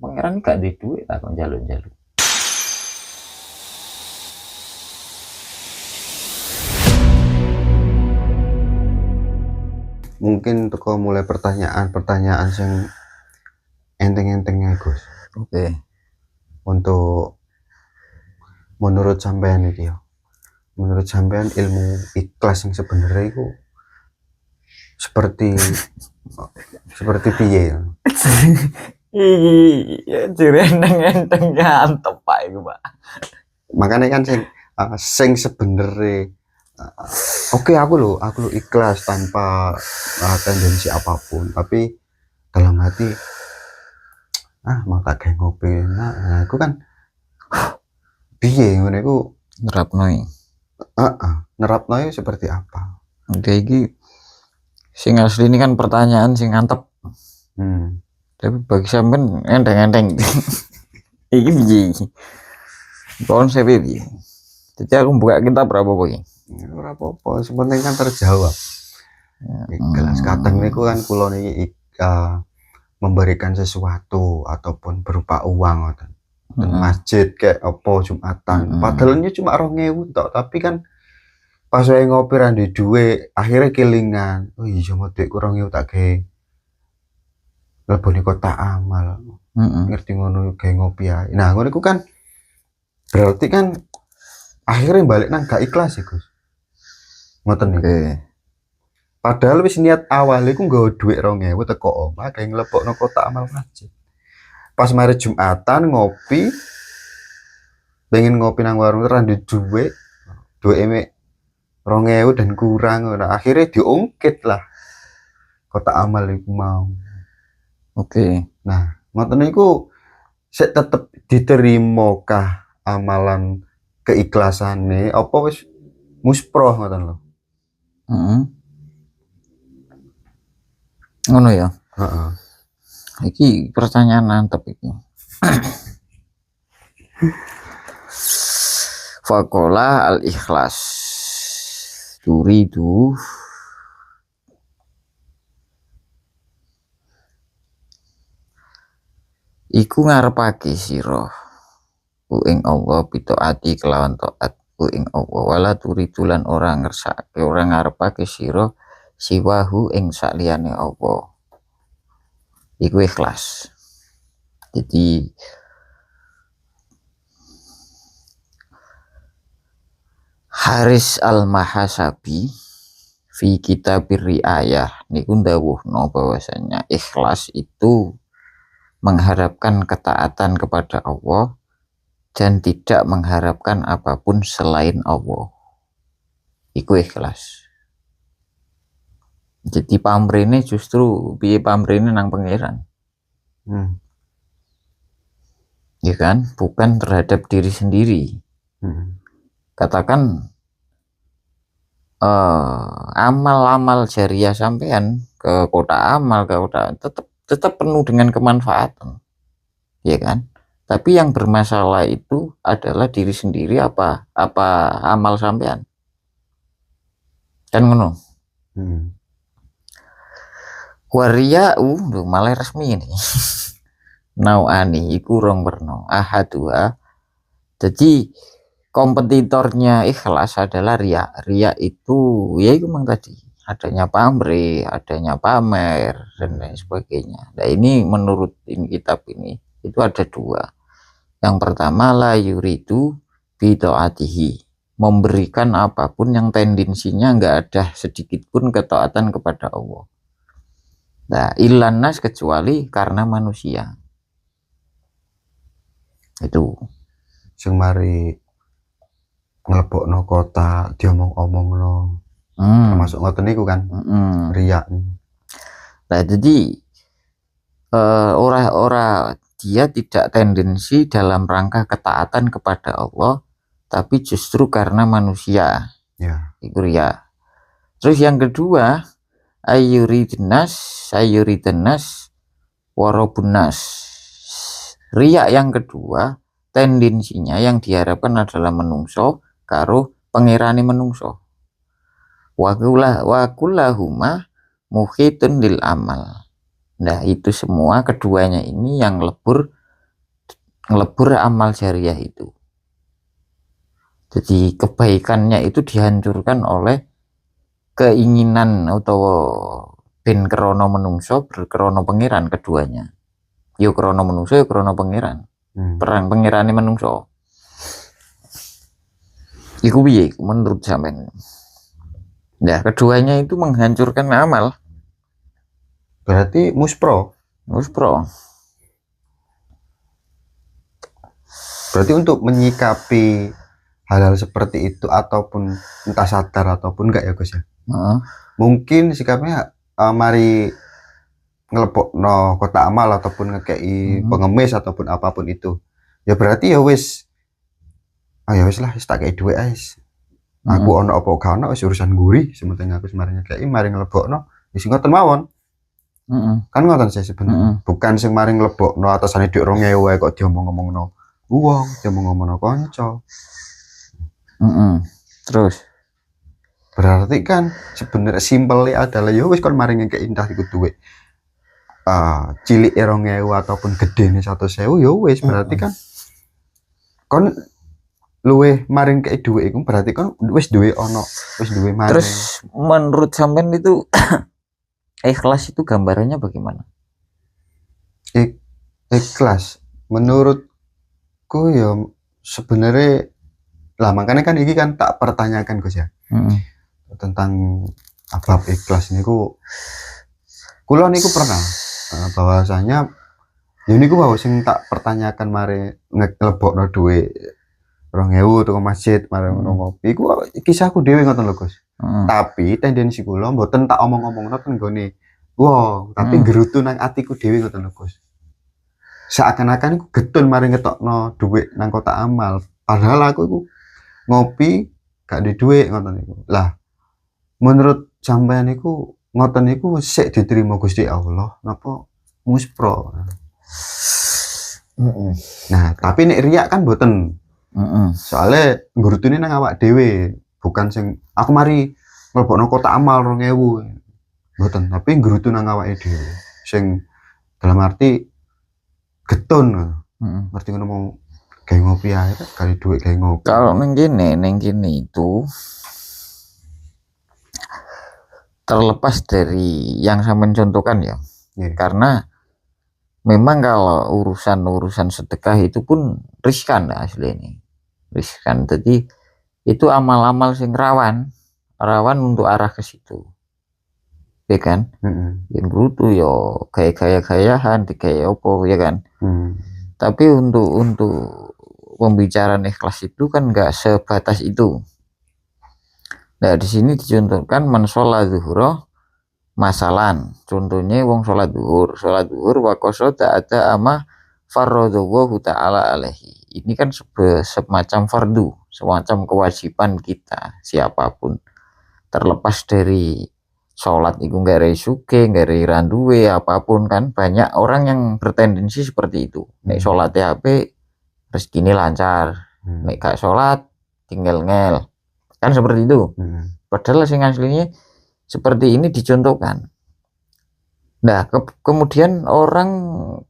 Pangeran gak duwe duit tak kok njaluk-njaluk. Mungkin teko mulai pertanyaan sing enteng-entengnya Gus. Oke. Untuk menurut sampean iki ya. Menurut sampean ilmu ikhlas yang sebenarnya itu seperti piye ya? Jere enteng-enteng nyantep Pak iku, Pak. Makanya kan sing sebenarnya oke, aku lo ikhlas tanpa tendensi apapun, tapi dalam hati mau tak kayak ngopi nah aku kan piye ngono iku Nerapnoi. nerapno seperti apa? Oke, iki sing asli ini kan pertanyaan sing antep. Tapi bagi sampean enteng-enteng. Iki piye? Konsep piye? Jadi aku buka kitab berapa iki? Ora apa-apa, sepenting kan terjawab. Ikhlas kadang niku kan kula niki memberikan sesuatu ataupun berupa uang ngoten. Masjid kayak apa Jumatan. Padahal ini cuma 2.000 tok, tapi kan pas saya ngopi ra ndek dhuwit, akhirnya kelingan. Oh iya mau duit kurang 2.000 tak gawe leboni kotak amal. Ngerti ngono gawe ngopi ae. Nah, ngono iku kan berarti kan akhirnya balik nang gak ikhlas ya, Gus. Ngoten niku. Padahal wis niat awal iku nggawa dhuwit 2.000 teko omah gawe nglebokno kotak amal masjid. Pas mari Jumatan ngopi, pengen ngopi nang warung ra ndek dhuwit, duwike 2.000 dan kurang. Nah, akhirnya diungkit lah kotak amal iku mau. Oke. Nah, ngoten niku sik tetep diterimokah amalan keikhlasannya apa wis musproh ngoten lho. Ngono ya. Iki pertanyaan mantep iki. Fakola al-ikhlas turidu iku ngarepake sira ing Allah pitaati kelawan taat ing Allah wala turidulan ora ngersake ora ngarepake sira siwahu ing sakliyane Allah. Iku ikhlas. Jadi Haris al-Mahasabi fi kitabir riayah niku ndawuhno bahwasanya ikhlas itu mengharapkan ketaatan kepada Allah dan tidak mengharapkan apapun selain Allah. Iku ikhlas. Jadi pamrene justru piye pamrene nang pangeran. Ya kan, bukan terhadap diri sendiri. Katakan amal-amal jariah sampean ke kota amal ke kota tetap penuh dengan kemanfaatan. Ya kan? Tapi yang bermasalah itu adalah diri sendiri apa amal sampean. Kan ngono. Wariya'u malah resmi ini. Nau'ani iku rong werna. Ahadua. Jadi kompetitornya ikhlas adalah riya. Riya itu ya itu memang tadi adanya pamrih, adanya pamer dan lain sebagainya. Nah ini menurut kitab ini itu ada dua. Yang pertama la yuridu bi taatihi, memberikan apapun yang tendensinya enggak ada sedikit pun ketaatan kepada Allah. Nah, illan nas kecuali karena manusia. Itu sing mari nglebokno kota diomong-omongno. Termasuk ngoten niku kan. Riya. Nah, jadi ora dia tidak tendensi dalam rangka ketaatan kepada Allah, tapi justru karena manusia. Ya. Itu riya. Terus yang kedua, ayuridinas warobunas. Riya yang kedua tendensinya yang diharapkan adalah menungso karo pangerane menungso. Wa kullahuma muhitun lil amal. Nah itu semua keduanya ini yang lebur ngelebur amal jariah itu. Jadi kebaikannya itu dihancurkan oleh keinginan atau ben krono menungso berkrono pangeran keduanya. Yo krono menungso yo krono pangeran. Perang pangerane menungso. Iku piye menurut sampean? Ya, keduanya itu menghancurkan amal. Berarti muspro. Muspro. Berarti untuk menyikapi hal-hal seperti itu ataupun entah sadar ataupun enggak ya Gus ya. Mungkin sikapnya mari ngelebokno kotak amal ataupun ngekei pengemis ataupun apapun itu. Ya berarti ya wis ya wis lah wis tak kei duit wis. Aku ono apa gak ono wis urusan guri, sementing aku semarang ngekei mari ngelebokno wis ngoten mawon. Kan ngoten sih sebenarnya. Bukan sing mari ngelebokno atasane dhuwit 2000 wae kok diomong-omongno wong, diomong-omongno kanca. Terus berarti kan sebenarnya simpelnya adalah ya wis kon mari ngekei entah iku duit cilik 2000 ataupun gedene 100.000 ya wis berarti kan kon luwe maring kei duit iku berarti kan wis duwe ono wis duwe maring. Terus menurut sampean itu ikhlas itu gambarannya bagaimana? Ikhlas menurutku ya sebenarnya lah makanya kan ini kan tak pertanyakan Gus ya. Tentang bab ikhlas niku kula niku pernah bahwasanya ya niku wae sing tak pertanyakan mari ngelebokno duit 2000 toko masjid mari ngopi iku kisahku dhewe ngoten lho Gus. Tapi tendensi kula mboten tak omong-omongno teng gone wong, tapi gerutu nang atiku dhewe ngoten lho Gus. Seakan-akan iku getun mari ngetokno duit nang kotak amal, padahal aku iku ngopi gak di duit ngoten niku. Lah menurut sampean niku ngoten niku sik diterima Gusti Allah napa muspro. Nah, tapi nek riak kan mboten. Soalnya nggurutune nang awak dhewe, bukan sing aku mari mlebokno kotak amal 2000. Mboten, tapi ngrutu nang awake dhewe. Sing dalam arti getun. Ngerti ngono mau gawe ngopi ae kali duit gawe ngopi. Kalau ning kene itu terlepas dari yang sampean contohkan ya. Karena memang kalau urusan sedekah itu pun riskan asli ini. Riskan. Jadi itu amal-amal sing rawan untuk arah ke situ. Ya kan? Yang brutu yo kayak gaya-gayahan kayak opo ya kan? Tapi untuk pembicaraan ikhlas itu kan enggak sebatas itu. Nah, di sini dicontohkan man sholat zuhur masalan. Contohnya wong sholat zuhur wa qasada ada ama faradallahu ta'ala alaihi. Ini kan semacam fardu, semacam kewajiban kita siapapun. Terlepas dari sholat itu nggak resuke, nggak randuwe apapun kan banyak orang yang bertendensi seperti itu. Nek sholat HP rezekine lancar, nek gak sholat tinggal ngel. Kan seperti itu. Padahal sing aslinya seperti ini dicontohkan. Nah, kemudian orang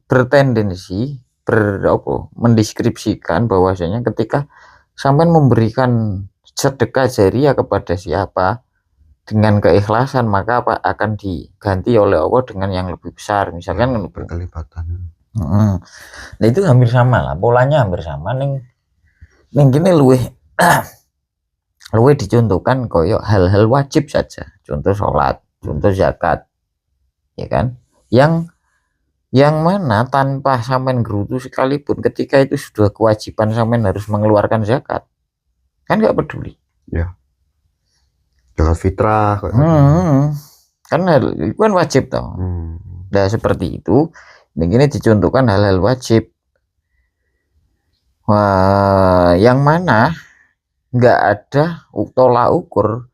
bertendensi mendeskripsikan bahwasanya ketika sampean memberikan sedekah jariah kepada siapa dengan keikhlasan maka akan diganti oleh Allah dengan yang lebih besar, misalkan berkelipatan. Nah itu hampir sama lah, polanya hampir sama. Ning gini luwih dicontohkan koyok hal-hal wajib saja, contoh sholat, contoh zakat, ya kan, yang mana tanpa sampean gerutu sekalipun ketika itu sudah kewajiban sampean harus mengeluarkan zakat kan nggak peduli ya, zakat fitrah kan itu kan wajib toh. Nah seperti itu ini dicontohkan hal-hal wajib. Wah, yang mana nggak ada tolak ukur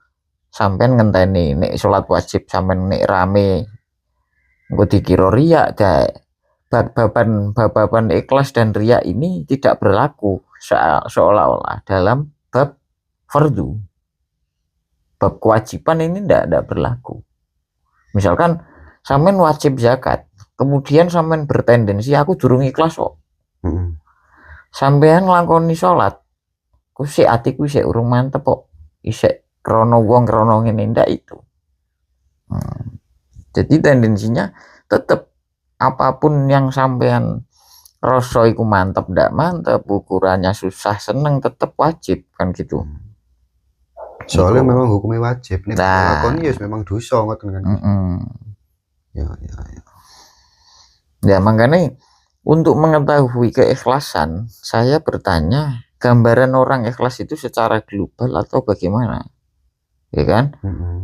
sampean ngenteni nek sholat wajib sampean nek rame engko dikira riak. Baban ikhlas dan riak ini tidak berlaku seolah-olah dalam bab fardu. Bab kewajiban ini tidak berlaku. Misalkan sampean wajib zakat, kemudian sampean bertendensi aku durung ikhlas kok. sampean nglakoni salat ku sik atiku sik urung mantep kok isik krana wong krana ngene ndak itu. Jadi tendensinya tetap apapun yang sampean rasa iku mantep ndak mantep, ukurannya susah seneng tetap wajib kan gitu. Soalnya Iku. memang hukumnya wajib nih. Nah. Lakoni ya memang dosa ngoten kan. Ya. Ya makanya untuk mengetahui keikhlasan, saya bertanya gambaran orang ikhlas itu secara global atau bagaimana, ya kan?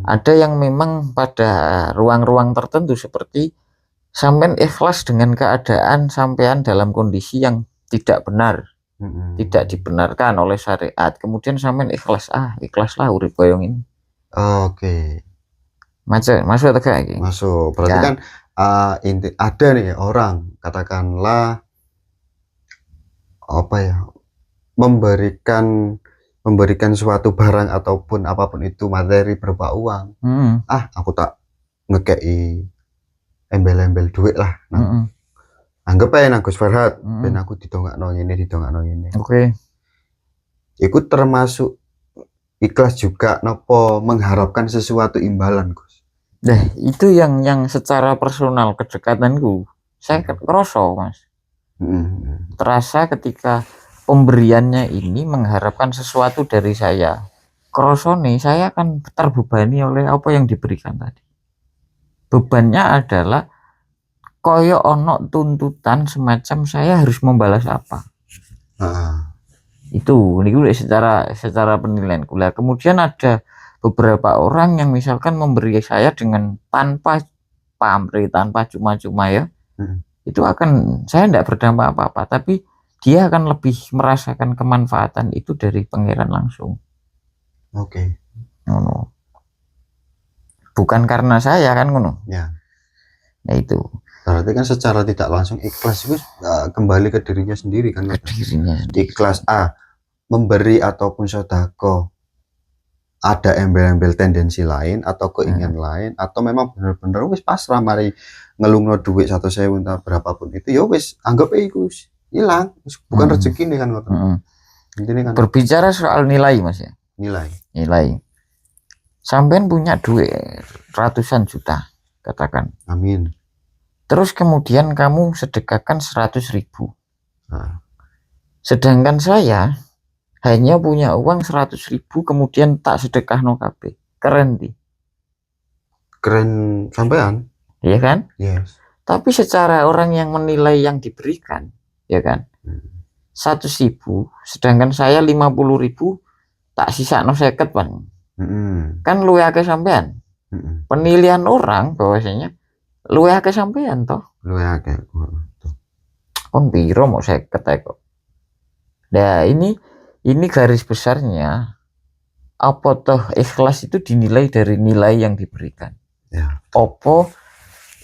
Ada yang memang pada ruang-ruang tertentu seperti sampean ikhlas dengan keadaan sampean dalam kondisi yang tidak benar, tidak dibenarkan oleh syariat, kemudian sampean ikhlaslah urip koyo ini. Oke. Masuk atau kayak Masuk. Berarti ya. kan ada nih orang katakanlah apa ya, memberikan suatu barang ataupun apapun itu materi berupa uang. Aku tak ngekei embel-embel duit lah. Anggap aja nang Gus Farhat, ben aku didongakno ngene. Oke. Iku termasuk ikhlas juga nopo mengharapkan sesuatu imbalan, Gus? Nah, itu yang secara personal kedekatanku saya kroso, Mas. Terasa ketika pemberiannya ini mengharapkan sesuatu dari saya. Kroso nih, saya akan terbebani oleh apa yang diberikan tadi. Bebannya adalah koyo ono tuntutan semacam saya harus membalas apa. Itu ini secara penilaian kula. Kemudian ada beberapa orang yang misalkan memberi saya dengan tanpa pamrih, tanpa cuma-cuma ya. Itu akan saya tidak berdampak apa-apa, tapi dia akan lebih merasakan kemanfaatan itu dari pangeran langsung. Oke. Bukan karena saya kan ngono. Ya. Nah itu. Berarti kan secara tidak langsung ikhlas itu kembali ke dirinya sendiri kan. Ke dirinya sendiri. Ikhlas memberi ataupun sedekah ada embel-embel tendensi lain atau keinginan lain, atau memang benar-benar wis pasrah mari ngelungno duit 100.000 entah berapapun itu ya wis anggap iku hilang, bukan rezeki nih kan ngoten. Intinya kan berbicara soal nilai, Mas ya. Nilai. Sampean punya duit ratusan juta, katakan. Amin. Terus kemudian kamu sedekahkan 100.000. Sedangkan saya hanya punya uang 100.000 kemudian tak sedekah no kabeh. Keren di. Keren sampean. Iya kan? Yes. Tapi secara orang yang menilai yang diberikan, ya kan? 100.000, sedangkan saya 50.000 tak sisa no 50 Bang. Kan luwe akeh sampean. Penilaian orang bahwasanya luwe akeh sampean toh. Luwe akeh. Kon piro mau 50 kok. Nah, ini garis besarnya, apa toh ikhlas itu dinilai dari nilai yang diberikan. Ya. Apa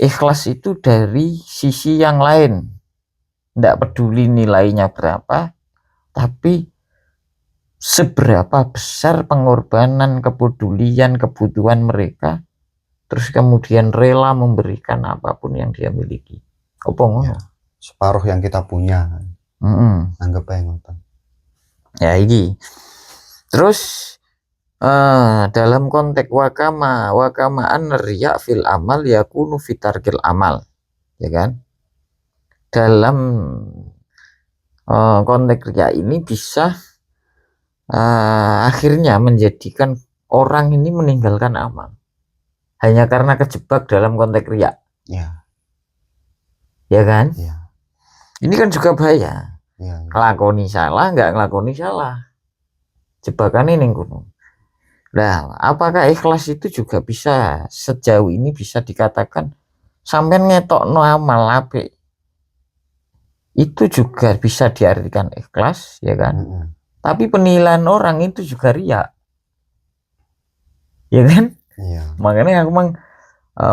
ikhlas itu dari sisi yang lain, tidak peduli nilainya berapa, tapi seberapa besar pengorbanan, kepedulian, kebutuhan mereka, terus kemudian rela memberikan apapun yang dia miliki. Apa ngono? Ya, separuh yang kita punya. Anggap aja ngoten. Ya ini. Terus dalam konteks wakamaan riya fil amal yakunu fitarkil amal, ya kan? Dalam konteks riya ini bisa akhirnya menjadikan orang ini meninggalkan amal hanya karena kejebak dalam konteks riya. Ya kan? Ya. Ini kan juga bahaya. Ya. Ngelakoni salah, nggak ngelakoni salah. Jebakan ini kuno. Nah, apakah ikhlas itu juga bisa sejauh ini bisa dikatakan sampean ngetokno amal apik? Itu juga bisa diartikan ikhlas, ya kan? Tapi penilaian orang itu juga riya. Ya kan? Iya. Makanya aku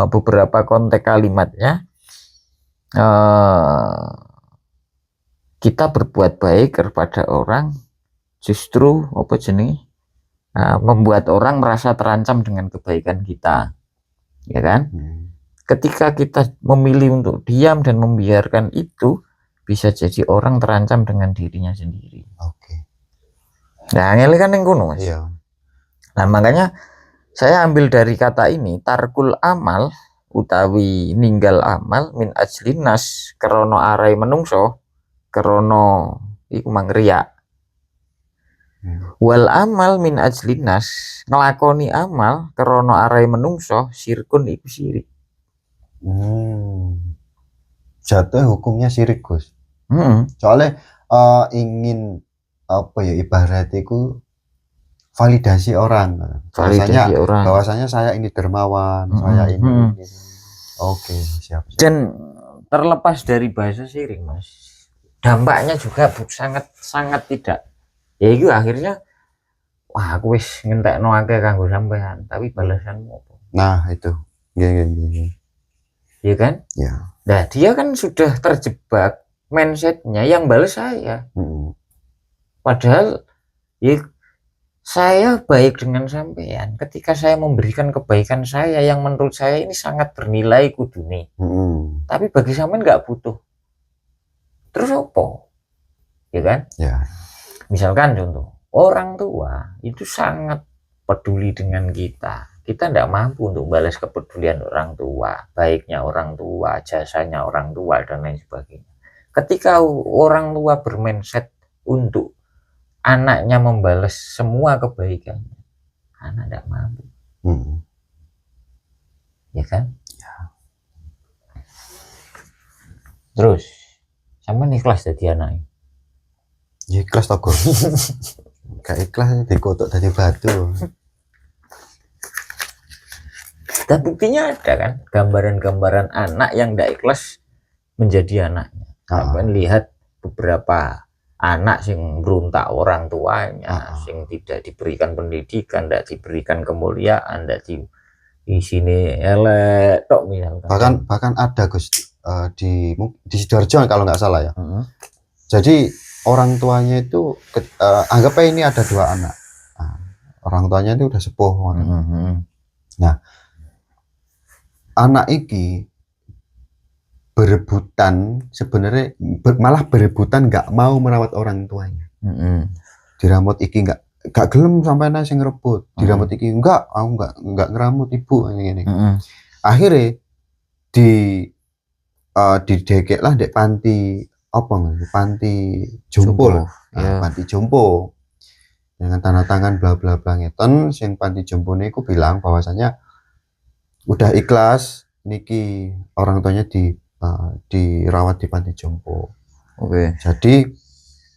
beberapa konteks kalimatnya kita berbuat baik kepada orang justru membuat orang merasa terancam dengan kebaikan kita, ya kan? Ketika kita memilih untuk diam dan membiarkan itu, bisa jadi orang terancam dengan dirinya sendiri. Oke. Nah, ngele kan yang kuno, Mas. Iya. Nah, makanya saya ambil dari kata ini, tarkul amal utawi ninggal amal min ajlinas krono arai menungso krono iku mangriya. Wal amal min ajlinas ngelakoni amal krono arai menungso sirkun iku sirik. Jatuh hukumnya sirik, Gus. Soalnya ingin apa ya, ibaratiku validasi orang. Bahwasanya saya ini dermawan, saya ini. Oke, siap. Dan terlepas dari bahasa sirik, Mas, dampaknya juga sangat tidak. Ya itu akhirnya, wah aku wis ngentekno akeh kanggo sampean, tapi balasanmu apa? Nah, itu. Iya kan? Ya. Nah, dia kan sudah terjebak mindsetnya yang balas saya. Padahal ya, saya baik dengan sampean ketika saya memberikan kebaikan saya yang menurut saya ini sangat bernilai kudune. Tapi bagi sampean nggak butuh. Terus apa? Ya kan? Ya. Misalkan contoh, orang tua itu sangat peduli dengan kita. Kita tidak mampu untuk balas kepedulian orang tua, baiknya orang tua, jasanya orang tua, dan lain sebagainya. Ketika orang tua bermindset untuk anaknya membalas semua kebaikannya, anak tidak mampu. Ya kan? Ya. Terus, sama ikhlas jadi anak. Ya ikhlas togo. Gak ikhlas dikotok dari batu. Dan buktinya ada kan, gambaran-gambaran anak yang tidak ikhlas menjadi anaknya. Kalian lihat beberapa anak sing beruntak orang tuanya, sing tidak diberikan pendidikan, tidak diberikan kemuliaan, tidak di sini elek tok misalkan. Bahkan ada, Gus, di Sidoarjo kalau nggak salah ya. Jadi orang tuanya itu anggapnya ini ada 2 anak. Orang tuanya itu udah sepuh. Nah, anak iki berebutan sebenarnya, malah berebutan nggak mau merawat orang tuanya. Diramut iki nggak gelem sampai nasi ngerebut. Diramut iki enggak, aku nggak ngeramut ibu ini. Akhirnya didekek lah dek panti panti jompo. Panti jompo dengan tanda tangan bla bla bla ngeten. Sing panti jompo niku bilang bahwasanya udah ikhlas niki orang tuanya dirawat di panti jompo. Jadi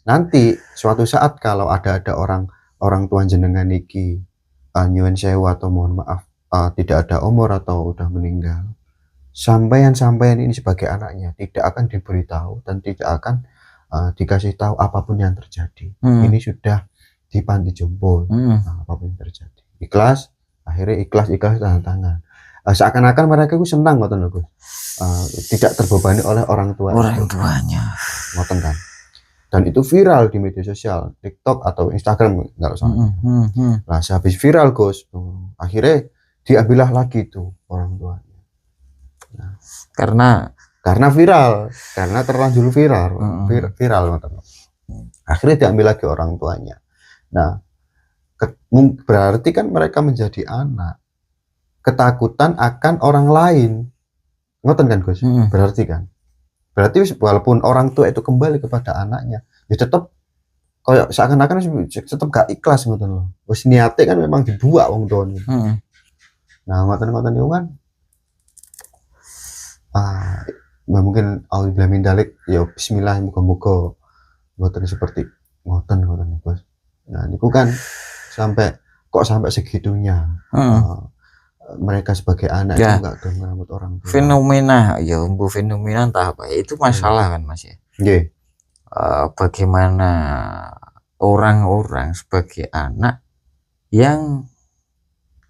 nanti suatu saat kalau ada orang tua jenengan niki nyuwun sewu atau mohon maaf tidak ada umur atau udah meninggal, sampean ini sebagai anaknya tidak akan diberitahu dan tidak akan dikasih tahu apapun yang terjadi. Ini sudah di panti jompo. Apapun yang terjadi ikhlas, akhirnya ikhlas tanda tangan. Seakan-akan mereka itu senang ngoten lho, tidak terbebani oleh orang tuanya. Ngoten kan. Dan itu viral di media sosial, TikTok atau Instagram nggak salah. Nah, sehabis viral, Gus, akhirnya diambillah lagi tuh orang tuanya. Nah, karena viral, karena terlanjur viral. Akhirnya diambil lagi orang tuanya. Nah, berarti kan mereka menjadi anak ketakutan akan orang lain. Ngoten kan, Gus? Berarti walaupun orang tua itu kembali kepada anaknya, ya tetap kayak seakan-akan tetap gak ikhlas ngoten loh. Wis niate kan memang dibuat wong tuane. Nah, ngoten-ngoten itu kan mungkin auzubillahi min dzalik, ya bismillah, muga-muga mboten seperti ngoten Bos. Nah, niku kan sampai segitunya. Mereka sebagai anak itu enggak merawat orang tua. Fenomena entah apa itu masalah kan, Mas ya. Bagaimana orang-orang sebagai anak yang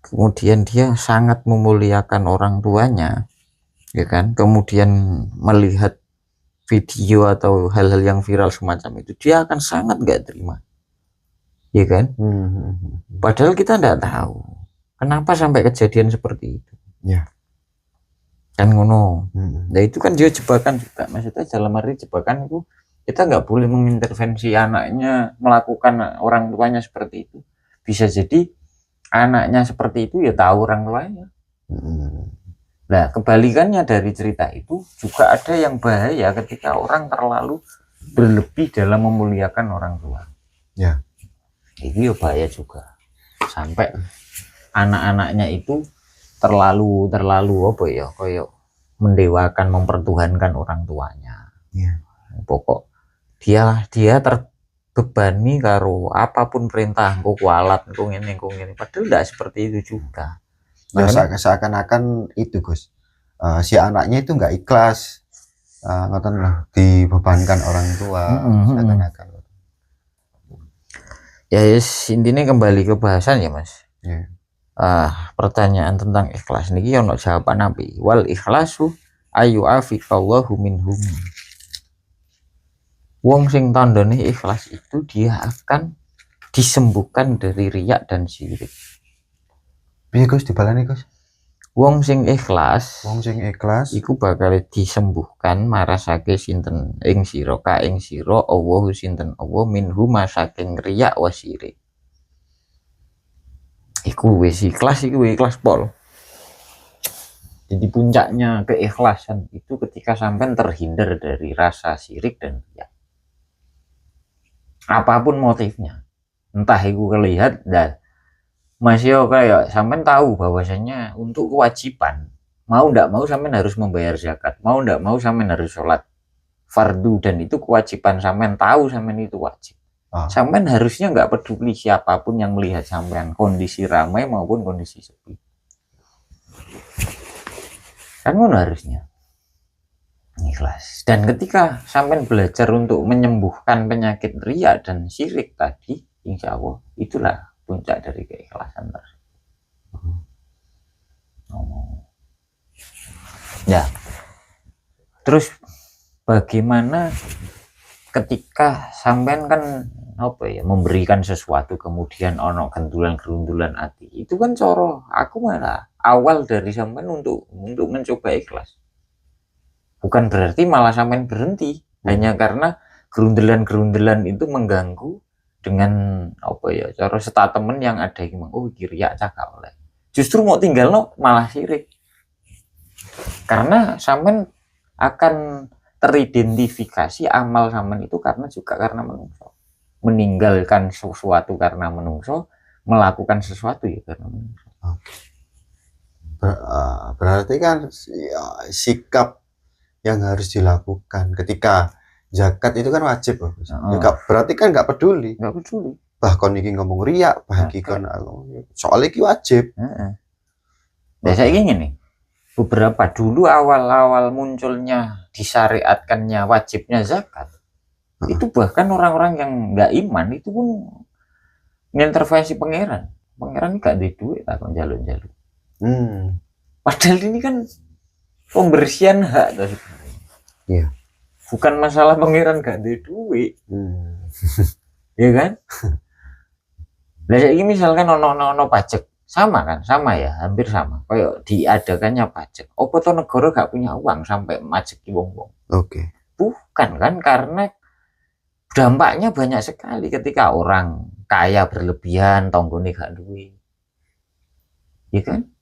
kemudian dia sangat memuliakan orang tuanya, ya kan, kemudian melihat video atau hal-hal yang viral semacam itu, dia akan sangat nggak terima, ya kan. Padahal kita nggak tahu kenapa sampai kejadian seperti itu, ya kan ngono. Nah itu kan dia jebakan juga, maksudnya dalam arti jebakan itu kita nggak boleh mengintervensi anaknya melakukan orang tuanya seperti itu. Bisa jadi anaknya seperti itu ya tahu orang tuanya. Nah, kebalikannya dari cerita itu juga ada yang bahaya ketika orang terlalu berlebih dalam memuliakan orang tua. Ya. Itu ya bahaya juga. Sampai anak-anaknya itu terlalu apa ya, kayak mendewakan, mempertuhankan orang tuanya. Ya. Pokok dia terbebani karo apapun perintah, engko kualat, engko ngene. Padahal tidak seperti itu juga. Ya, Makanya seakan-akan itu Gus, si anaknya itu nggak ikhlas, ngoten lah, dibebankan orang tua, seakan-akan. Ya yes, intinya kembali ke bahasan ya Mas. Ya. Pertanyaan tentang ikhlas niki ono jawaban nabi. Wal ikhlasu ayu afiqallahu minhum. Wong sing tandane ikhlas itu dia akan disembuhkan dari riak dan syirik. Piye Gus dibalani Gus? Wong sing ikhlas iku bakal disembuhkan marasake sinten ing sira ka ing sira Allah sinten Allah minhu masaking riak wa syirik. Iku wis ikhlas pol. Jadi puncaknya keikhlasan itu ketika sampai terhindar dari rasa syirik dan riak. Apapun motifnya, entah itu kelihat dan masih kayak sampean tahu bahwasanya untuk kewajiban mau ndak mau sampean harus membayar zakat, mau ndak mau sampean harus sholat fardu, dan itu kewajiban sampean, tahu sampean itu wajib. Sampean harusnya nggak peduli siapapun yang melihat sampean, kondisi ramai maupun kondisi sepi. Kan ngono harusnya. Ikhlas. Dan ketika sampean belajar untuk menyembuhkan penyakit riya dan syirik tadi, insya Allah itulah puncak dari keikhlasan tersebut. Ya. Terus bagaimana ketika sampean kan apa ya, memberikan sesuatu kemudian ono gendulan-gerundulan hati, itu kan coro aku malah awal dari sampean untuk mencoba ikhlas. Bukan berarti malah sampean berhenti hanya karena gerundelan-gerundelan itu mengganggu dengan apa ya, cara statement yang ada gimana, oh kiriak cakap oleh. Justru mau tinggal no malah sirik. Karena sampean akan teridentifikasi amal sampean itu karena menungso. Meninggalkan sesuatu karena menungso, melakukan sesuatu ya karena menungso. Berarti kan ya, sikap yang harus dilakukan ketika zakat itu kan wajib, berarti kan nggak peduli. Bahkan ini ngomong riak, bahkan soal ini wajib. Nah, saya ingin nih, beberapa dulu awal-awal munculnya disyariatkannya wajibnya zakat, itu bahkan orang-orang yang nggak iman itu pun mengintervensi pangeran nggak ada duit atau jalur-jalur. Padahal ini kan pembersihan hak tadi. Iya. Bukan masalah pangeran gak ada duit. Ya kan? Nah, ini misalkan ono pajak, sama kan? Sama ya, hampir sama. Kayak diadakannya pajak. Apa tuh negara gak punya uang sampai majeki wong-wong? Oke. Bukan kan, karena dampaknya banyak sekali ketika orang kaya berlebihan, tonggone gak duit. Ya kan?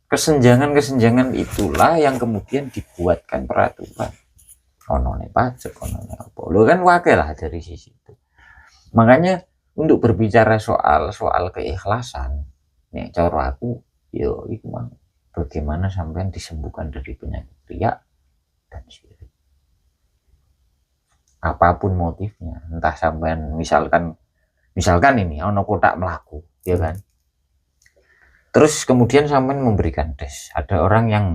Kesenjangan-kesenjangan itulah yang kemudian dibuatkan peraturan. Onone pajak, onone apa. Lo kan wakil lah dari sisi itu. Makanya untuk berbicara soal keikhlasan, nih cara aku, yo itu mah bagaimana sampean disembuhkan dari penyakit riya dan syirik. Apapun motifnya, entah sampean misalkan ini ono kotak melaku, ya kan. Terus kemudian sampean memberikan des. Ada orang yang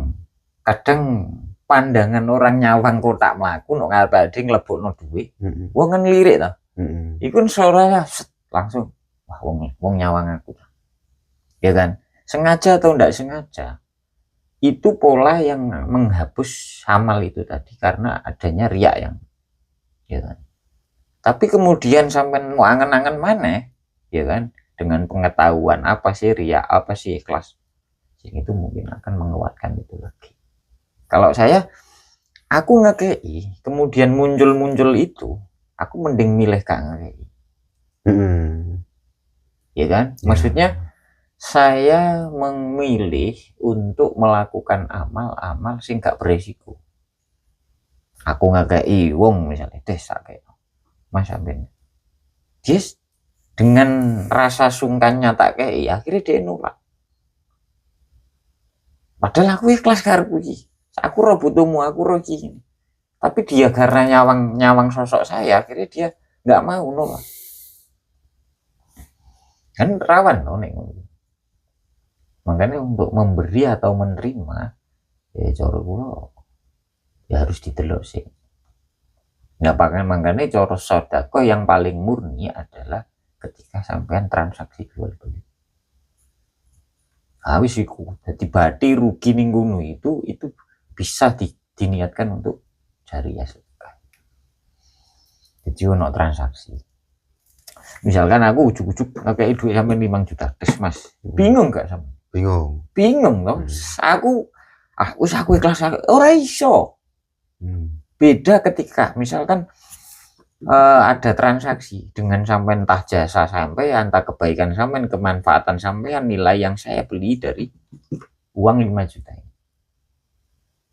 kadang pandangan orang nyawang kotak melaku no ngarep nglebokno duit. Wong kan lirik ta. Iku suaranya langsung wah wong nyawang aku. Ya kan? Sengaja atau enggak sengaja. Itu pola yang menghapus amal itu tadi karena adanya riak yang ya kan. Tapi kemudian sampean mau angen-angen mana? Ya kan? Dengan pengetahuan apa sih riak, apa sih ikhlas. Itu mungkin akan menguatkan itu lagi. Kalau saya, aku ngekei, kemudian muncul itu, aku mending milih gak ngekei. Ya kan? Maksudnya saya memilih untuk melakukan amal-amal sing gak beresiko. Aku ngekei wong misalnya sak kayak Mas Amin. Yes, dengan rasa sungkannya tak kei, akhirnya dia nolak. Padahal aku ikhlas karepku iki. Aku roh butuhmu, aku roh iki. Tapi dia karena nyawang sosok saya, akhirnya dia nggak mau nolak. Kan rawan loh nih. Makanya untuk memberi atau menerima, ya cara kula ya harus ditelok sih. Nah, makanya cara sedekah yang paling murni adalah ketika sampean transaksi jual beli. Habis iku jadi bati rugi ning ngono itu bisa diniatkan untuk jariah sedekah. Jadi ono transaksi. Misalkan aku ujuk-ujuk ngekei duit sampai 5 juta tes Mas. Bingung gak sama? Bingung dong. Aku ikhlas ora iso. Beda ketika misalkan ada transaksi dengan sampean entah jasa sampean, entah kebaikan sampean, kemanfaatan sampean, nilai yang saya beli dari uang 5 juta ini.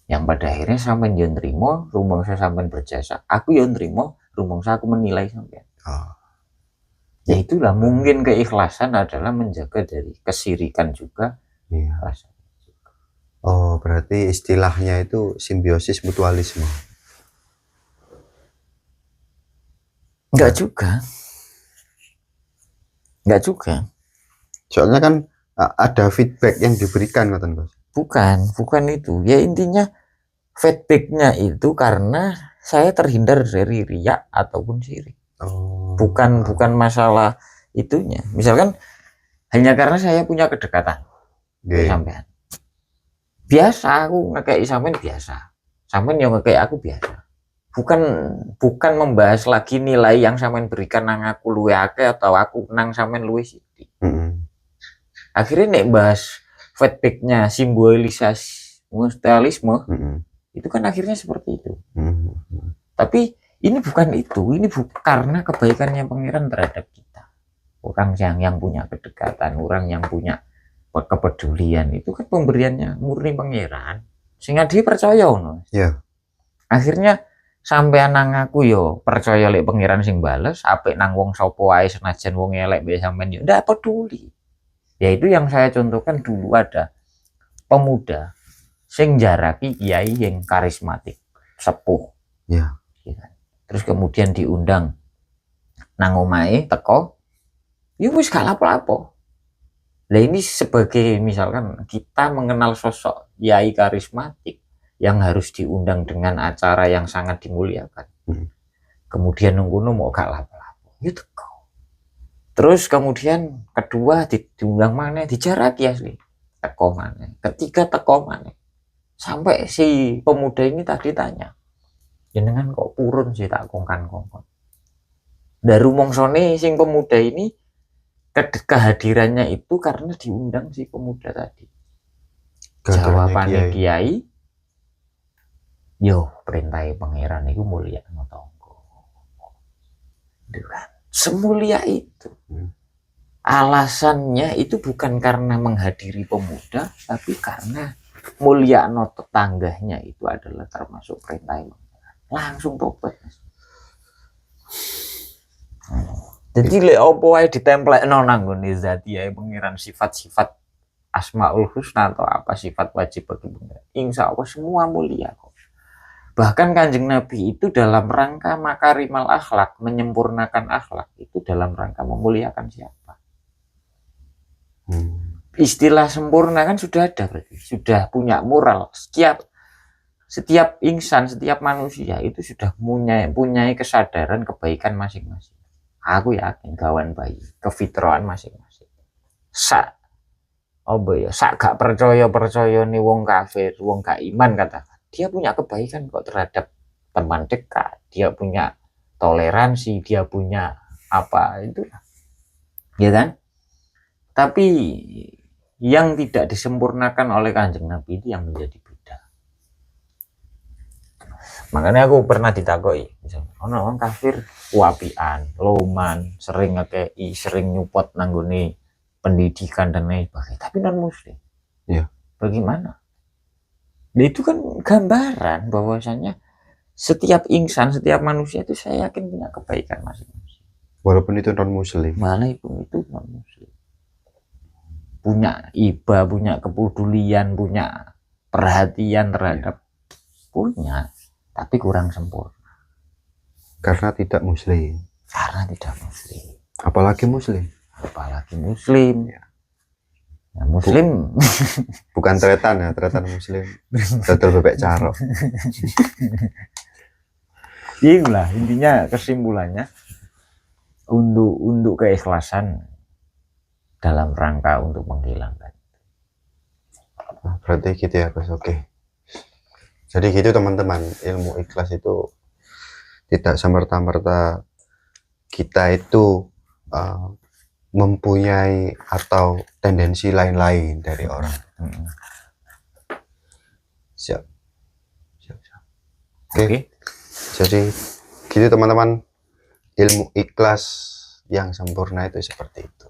Yang pada akhirnya sampean yo nrimo, rumangsa sampean berjasa, aku yo nrimo, rumangsa aku menilai sampean. Ya itulah mungkin keikhlasan adalah menjaga dari kesirikan juga. Rasa. Oh, berarti istilahnya itu simbiosis mutualisme. Enggak juga. Soalnya kan ada feedback yang diberikan, ngoten Bos. Bukan itu. Ya intinya feedbacknya itu karena saya terhindar dari riak ataupun sirik. Bukan masalah itunya. Misalkan hanya karena saya punya kedekatan sampean. Biasa aku ngekei sampean biasa. Sampean yang ngekei aku biasa. Bukan membahas lagi nilai yang sampean berikan nang aku luwe akeh atau aku nang sampean luwe sithik. Akhirnya nek bahas feedbacknya simbolisasi mutualisme itu kan akhirnya seperti itu. Tapi ini bukan itu, ini karena kebaikannya pangeran terhadap kita. Orang yang punya kedekatan, orang yang punya kepedulian itu kan pemberiannya murni pangeran. Sehingga dia percaya no. Akhirnya sampean nang aku yo percaya lek pangeran sing bales, apik nang wong sapa wae senajan wong elek mbek sampean yo ndak peduli. Ya itu yang saya contohkan dulu ada pemuda sing jaraki kiai yang karismatik, sepuh. Terus kemudian diundang nang omahe teko, ya wis gak lapo-lapo. Lah ini sebagai misalkan kita mengenal sosok kiai karismatik yang harus diundang dengan acara yang sangat dimuliakan. Kemudian nunggu mau gak lapo-lapo, ya teko. Terus kemudian kedua diundang mana, dijaraki asli. Teko mana, ketiga teko mana. Sampai si pemuda ini tadi tanya, jenengan kok purun sih tak kongkan-kongkon. Dari mongsone sing pemuda ini kehadirannya itu karena diundang si pemuda tadi. Jawabannya kiai, yo perintah pangeran itu mulia tonggo. Semulia itu. Alasannya itu bukan karena menghadiri pemuda, tapi karena mulia tetangganya itu adalah termasuk perintah pangeran. Langsung tobat. Jadi lek opo wae ditemplekno nang nggone zat ya pangeran sifat-sifat Asmaul Husna atau apa sifat wajib bagi pangeran. Insya Allah semua mulia kok. Bahkan Kanjeng Nabi itu dalam rangka makarimal akhlak, menyempurnakan akhlak itu dalam rangka memuliakan siapa? Istilah sempurna kan sudah ada berarti, sudah punya moral. Setiap insan, setiap manusia itu sudah punya kesadaran kebaikan masing-masing. Aku yakin kawan bayi, kefitraan masing-masing. Sak gak percaya nih wong kafir, wong gak iman katakan. Dia punya kebaikan kok terhadap teman dekat, dia punya toleransi, dia punya apa itu, ya kan? Tapi yang tidak disempurnakan oleh Kanjeng Nabi itu yang menjadi beda. Makanya aku pernah ditakoi, misalnya ono wong kafir kuapian, loman, sering ngekei, sering nyupot nanggone pendidikan dan lain sebagainya, tapi non muslim. Iya. Bagaimana? Nah, itu kan gambaran bahwasanya setiap insan, setiap manusia itu saya yakin punya kebaikan masing-masing. Walaupun itu non muslim. Walaupun itu non muslim. Punya iba, punya kepedulian, punya perhatian terhadap punya, tapi kurang sempurna. Karena tidak muslim. Karena tidak muslim. Apalagi muslim. Apalagi muslim. Ya. Nah, muslim bukan tretan ya, tretan muslim. Dodol bebek caro. Itulah intinya, kesimpulannya untuk keikhlasan dalam rangka untuk menghilangkan. Nah, berarti gitu ya Gus. Oke. Jadi gitu teman-teman, ilmu ikhlas itu tidak semerta-merta kita itu mempunyai atau tendensi lain-lain dari orang. Siap. Oke. Jadi gitu teman-teman, ilmu ikhlas yang sempurna itu seperti itu.